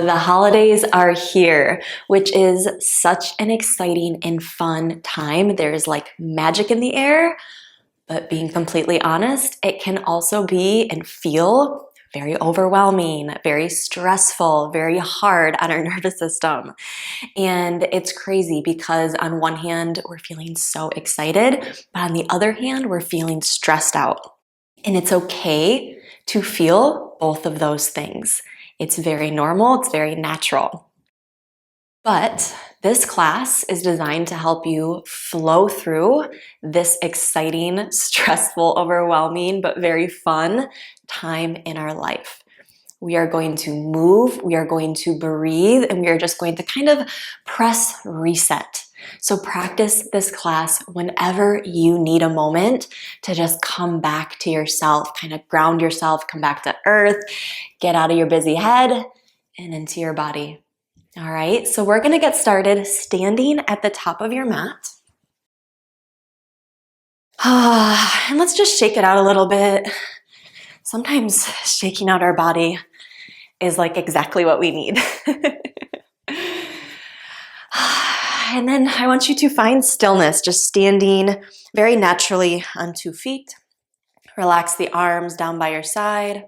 The holidays are here, which is such an exciting and fun time. There's like magic in the air, but being completely honest, it can also be and feel very overwhelming, very stressful, very hard on our nervous system. And it's crazy because on one hand, we're feeling so excited, but on the other hand, we're feeling stressed out. And it's okay to feel both of those things. It's very normal, it's very natural. But this class is designed to help you flow through this exciting, stressful, overwhelming, but very fun time in our life. We are going to move, we are going to breathe, and we are just going to kind of press reset. So practice this class whenever you need a moment to just come back to yourself, kind of ground yourself, come back to earth, get out of your busy head and into your body. All right, so we're gonna get started standing at the top of your mat. And let's just shake it out a little bit. Sometimes shaking out our body is like exactly what we need. And then I want you to find stillness, just standing very naturally on 2 feet. Relax the arms down by your side.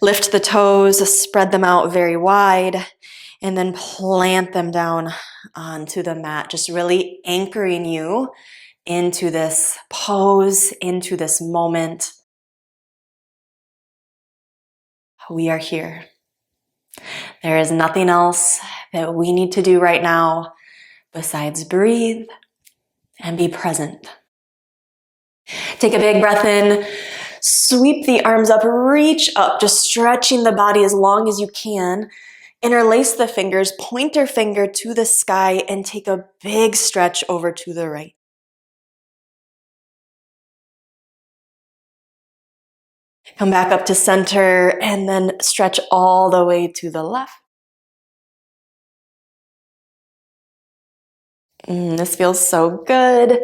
Lift the toes, spread them out very wide, and then plant them down onto the mat, just really anchoring you into this pose, into this moment. We are here. There is nothing else that we need to do right now besides breathe and be present. Take a big breath in, sweep the arms up, reach up, just stretching the body as long as you can. Interlace the fingers, pointer finger to the sky, and take a big stretch over to the right. Come back up to center and then stretch all the way to the left. This feels so good.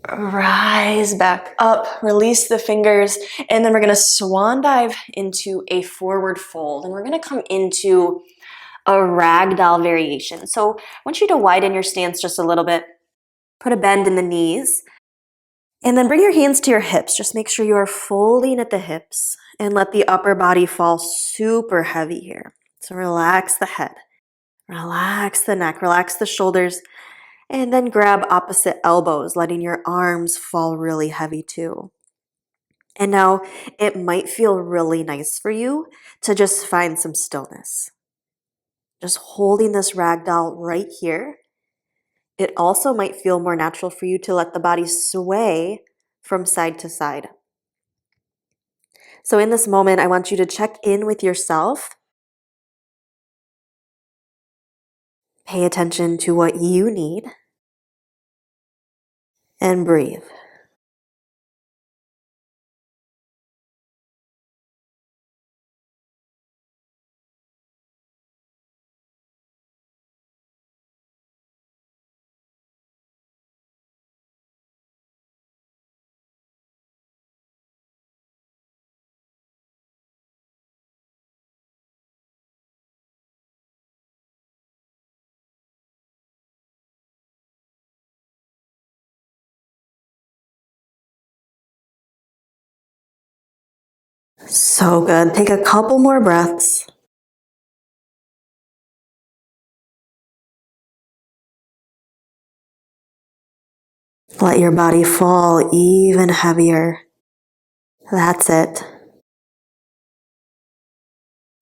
Rise back up, release the fingers, and then we're gonna swan dive into a forward fold. And we're gonna come into a ragdoll variation. So I want you to widen your stance just a little bit. Put a bend in the knees. And then bring your hands to your hips. Just make sure you are folding at the hips and let the upper body fall super heavy here. So relax the head, relax the neck, relax the shoulders, and then grab opposite elbows, letting your arms fall really heavy too. And now it might feel really nice for you to just find some stillness. Just holding this ragdoll right here. It also might feel more natural for you to let the body sway from side to side. So in this moment, I want you to check in with yourself. Pay attention to what you need and breathe. So good. Take a couple more breaths. Let your body fall even heavier. That's it.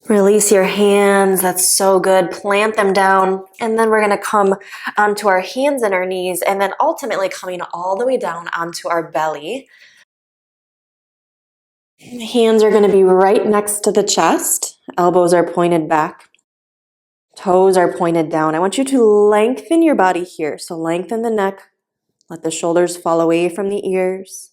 Release your hands. That's so good. Plant them down. And then we're going to come onto our hands and our knees, and then ultimately coming all the way down onto our belly. Hands are going to be right next to the chest. Elbows are pointed back. Toes are pointed down. I want you to lengthen your body here. So lengthen the neck. Let the shoulders fall away from the ears.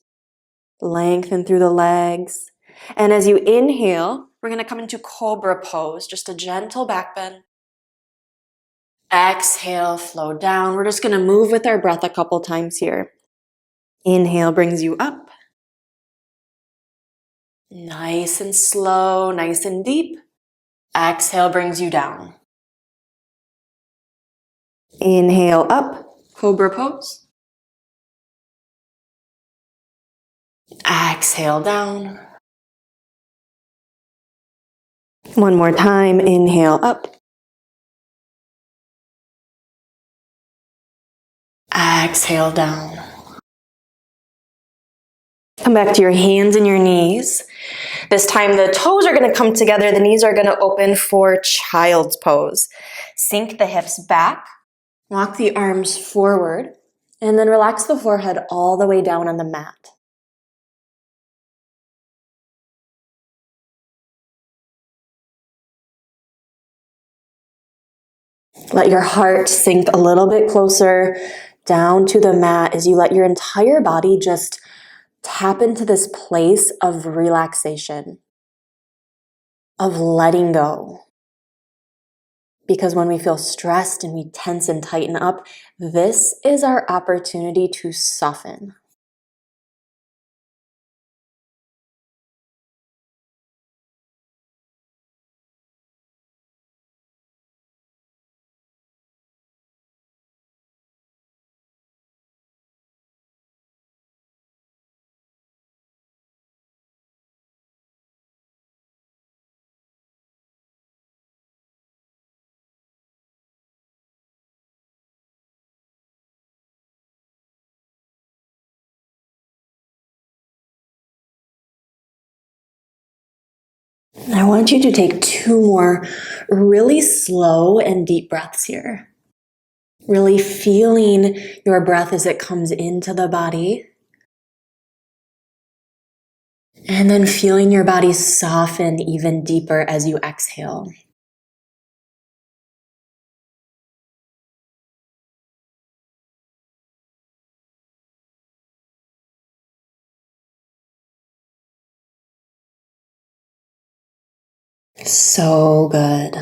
Lengthen through the legs. And as you inhale, we're going to come into cobra pose. Just a gentle back bend. Exhale, flow down. We're just going to move with our breath a couple times here. Inhale brings you up. Nice and slow, nice and deep. Exhale brings you down. Inhale up, cobra pose. Exhale down. One more time, inhale up. Exhale down. Come back to your hands and your knees. This time the toes are going to come together, the knees are going to open for child's pose. Sink the hips back, walk the arms forward, and then relax the forehead all the way down on the mat. Let your heart sink a little bit closer down to the mat as you let your entire body just tap into this place of relaxation, of letting go. Because when we feel stressed and we tense and tighten up, this is our opportunity to soften. I want you to take 2 more really slow and deep breaths here. Really feeling your breath as it comes into the body. And then feeling your body soften even deeper as you exhale. So good.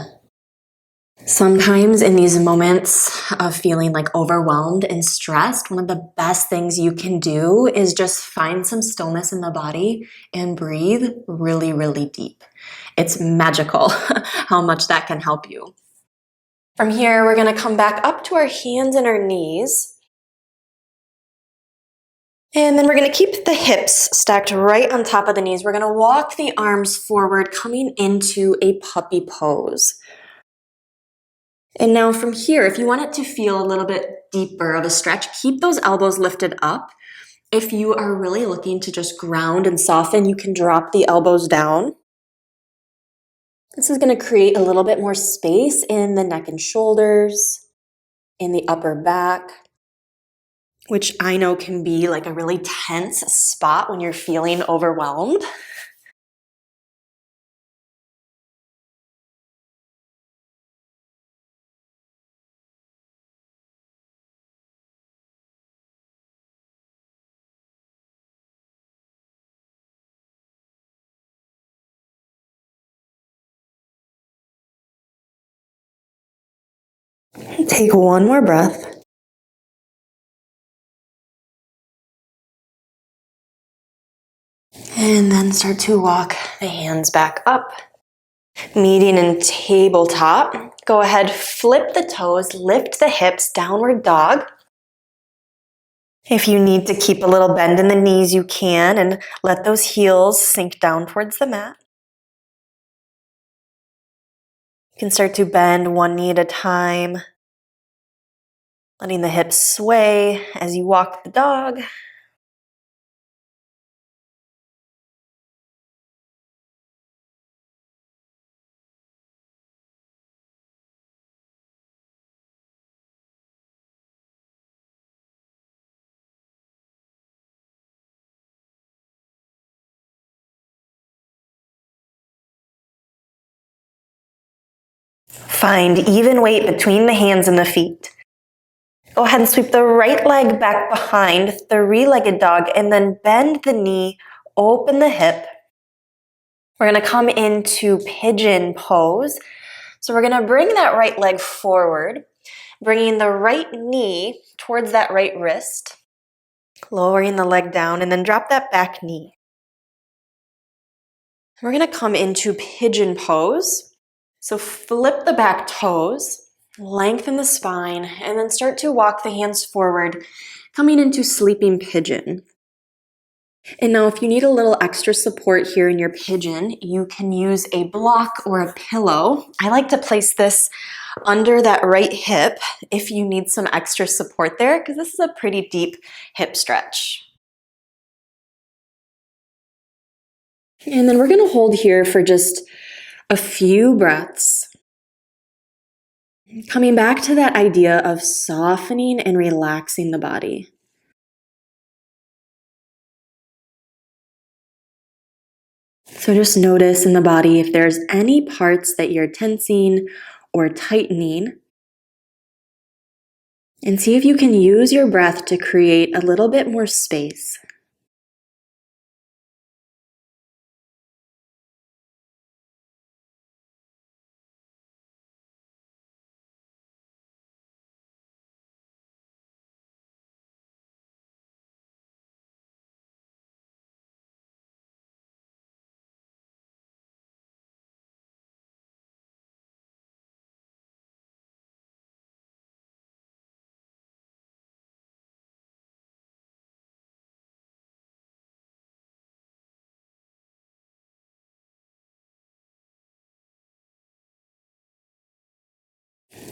Sometimes in these moments of feeling like overwhelmed and stressed, one of the best things you can do is just find some stillness in the body and breathe really, really deep. It's magical how much that can help you. From here, we're going to come back up to our hands and our knees. And then we're going to keep the hips stacked right on top of the knees. We're going to walk the arms forward, coming into a puppy pose. And now from here, if you want it to feel a little bit deeper of a stretch, keep those elbows lifted up. If you are really looking to just ground and soften, you can drop the elbows down. This is going to create a little bit more space in the neck and shoulders, in the upper back, which I know can be like a really tense spot when you're feeling overwhelmed. Take one more breath. And then start to walk the hands back up. Meeting in tabletop. Go ahead, flip the toes, lift the hips, downward dog. If you need to keep a little bend in the knees, you can, and let those heels sink down towards the mat. You can start to bend one knee at a time, letting the hips sway as you walk the dog. Find even weight between the hands and the feet. Go ahead and sweep the right leg back behind, 3-legged dog, and then bend the knee, open the hip. We're going to come into pigeon pose. So we're going to bring that right leg forward, bringing the right knee towards that right wrist, lowering the leg down, and then drop that back knee. We're going to come into pigeon pose. So flip the back toes, lengthen the spine, and then start to walk the hands forward, coming into sleeping pigeon. And now if you need a little extra support here in your pigeon, you can use a block or a pillow. I like to place this under that right hip if you need some extra support there, because this is a pretty deep hip stretch. And then we're going to hold here for just a few breaths. Coming back to that idea of softening and relaxing the body. So just notice in the body if there's any parts that you're tensing or tightening. And see if you can use your breath to create a little bit more space.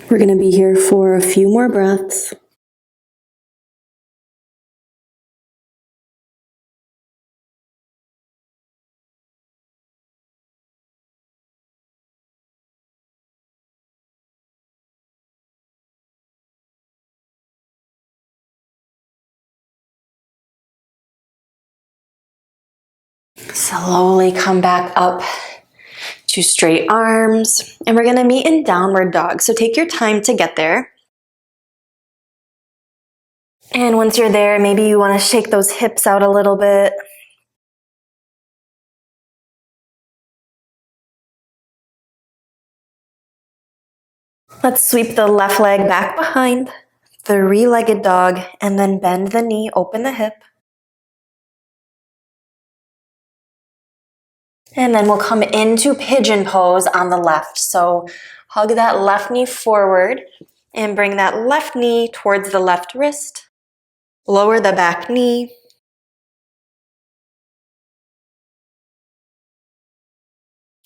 We're going to be here for a few more breaths. Slowly come back up to straight arms, and we're going to meet in downward dog. So take your time to get there. And once you're there, maybe you want to shake those hips out a little bit. Let's sweep the left leg back behind, three-legged dog, and then bend the knee, open the hip. And then we'll come into pigeon pose on the left. So hug that left knee forward and bring that left knee towards the left wrist. Lower the back knee.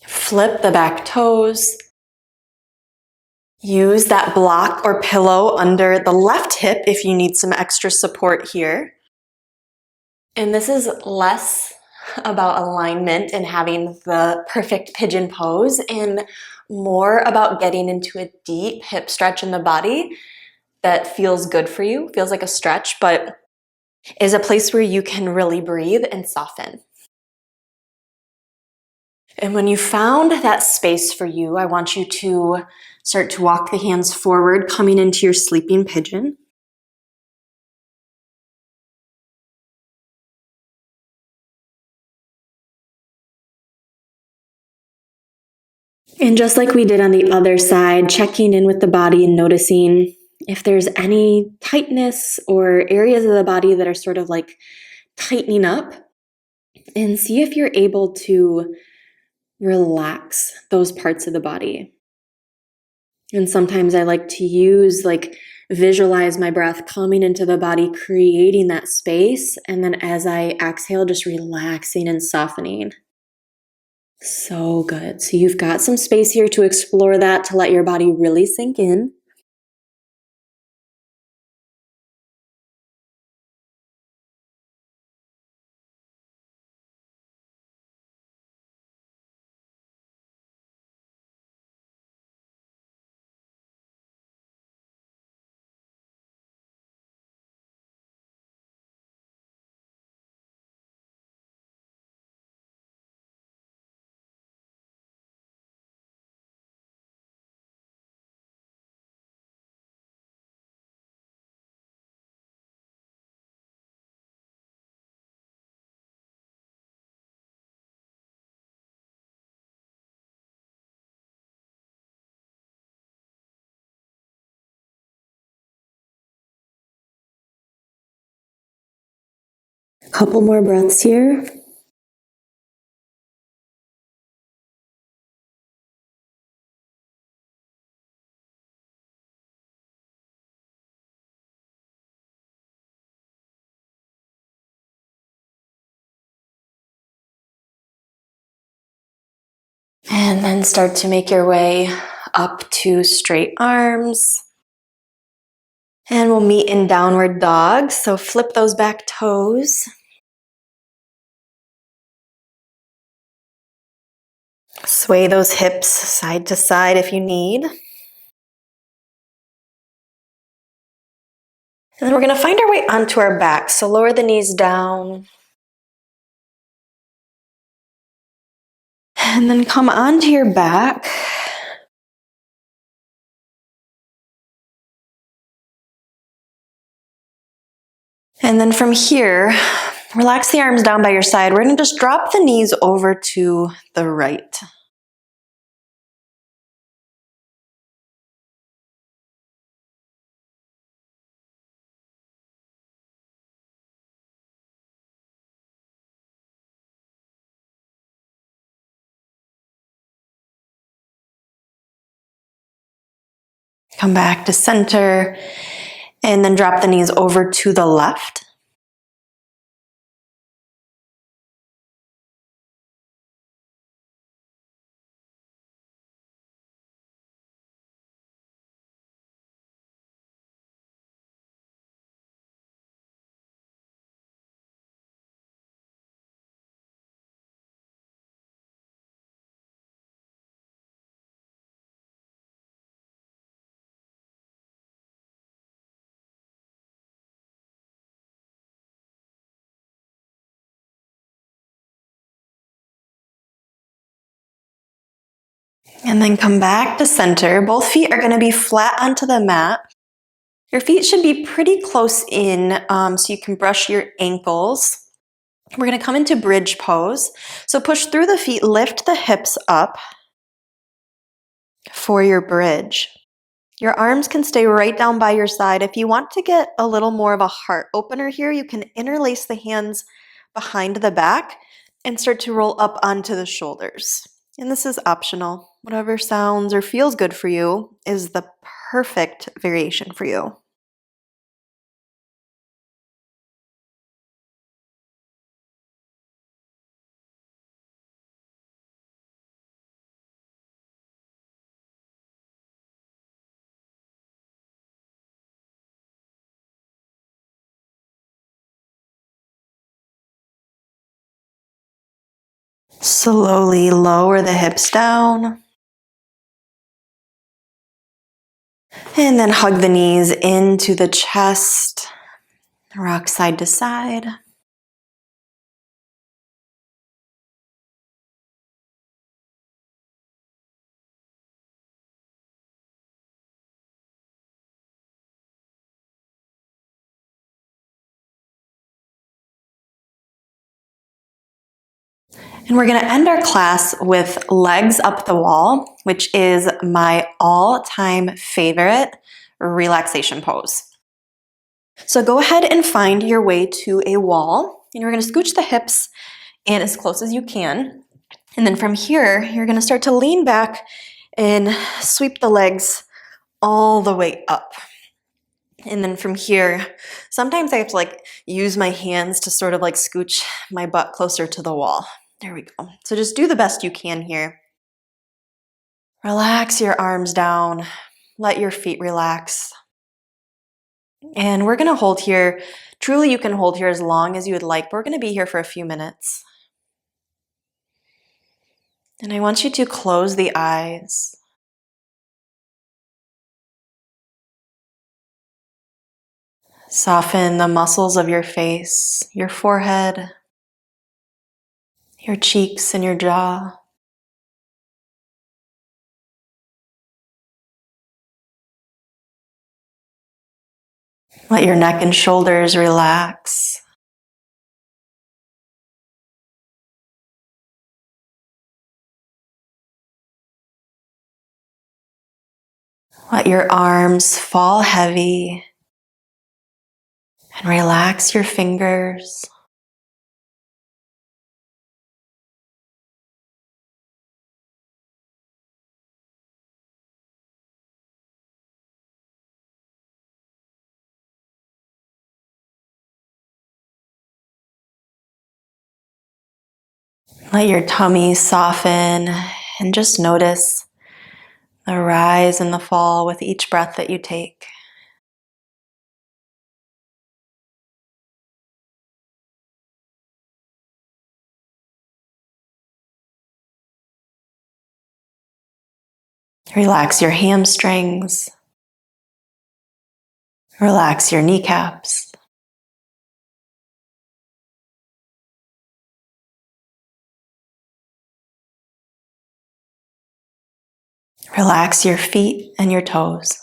Flip the back toes. Use that block or pillow under the left hip if you need some extra support here. And this is less about alignment and having the perfect pigeon pose and more about getting into a deep hip stretch in the body that feels good for you, feels like a stretch, but is a place where you can really breathe and soften. And when you found that space for you, I want you to start to walk the hands forward, coming into your sleeping pigeon. And just like we did on the other side, checking in with the body and noticing if there's any tightness or areas of the body that are sort of like tightening up, and see if you're able to relax those parts of the body. And sometimes I like to visualize my breath coming into the body, creating that space, and then as I exhale, just relaxing and softening. So good. So you've got some space here to explore that, to let your body really sink in. A couple more breaths here. And then start to make your way up to straight arms. And we'll meet in downward dog. So flip those back toes. Sway those hips side to side if you need. And then we're going to find our way onto our back. So lower the knees down. And then come onto your back. And then from here, relax the arms down by your side. We're going to just drop the knees over to the right. Come back to center, and then drop the knees over to the left. And then come back to center. Both feet are going to be flat onto the mat. Your feet should be pretty close in so you can brush your ankles. We're going to come into bridge pose. So push through the feet, lift the hips up for your bridge. Your arms can stay right down by your side. If you want to get a little more of a heart opener here, you can interlace the hands behind the back and start to roll up onto the shoulders. And this is optional. Whatever sounds or feels good for you is the perfect variation for you. Slowly lower the hips down. And then hug the knees into the chest. Rock side to side. And we're going to end our class with legs up the wall, which is my all-time favorite relaxation pose. So go ahead and find your way to a wall, and you're going to scooch the hips in as close as you can. And then from here, you're going to start to lean back and sweep the legs all the way up. And then from here, sometimes I have to use my hands to sort of scooch my butt closer to the wall. There we go. So just do the best you can here. Relax your arms down. Let your feet relax. And we're going to hold here. Truly, you can hold here as long as you would like. But we're going to be here for a few minutes. And I want you to close the eyes. Soften the muscles of your face, your forehead, your cheeks, and your jaw. Let your neck and shoulders relax. Let your arms fall heavy and relax your fingers. Let your tummy soften and just notice the rise and the fall with each breath that you take. Relax your hamstrings. Relax your kneecaps. Relax your feet and your toes.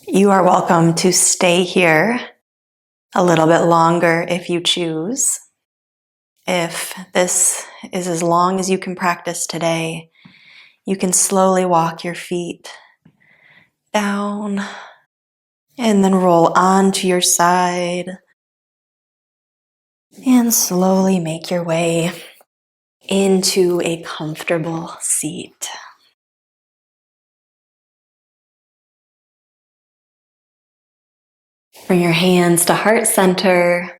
You are welcome to stay here a little bit longer if you choose. If this is as long as you can practice today, you can slowly walk your feet down and then roll onto your side and slowly make your way into a comfortable seat. Bring your hands to heart center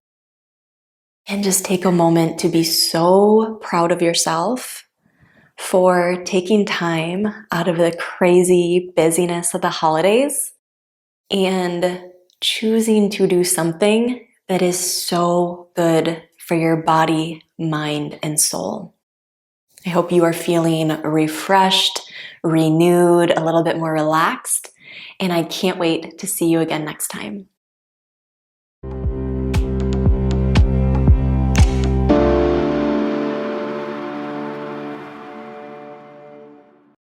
and just take a moment to be so proud of yourself for taking time out of the crazy busyness of the holidays and choosing to do something that is so good for your body, mind, and soul. I hope you are feeling refreshed, renewed, a little bit more relaxed, and I can't wait to see you again next time.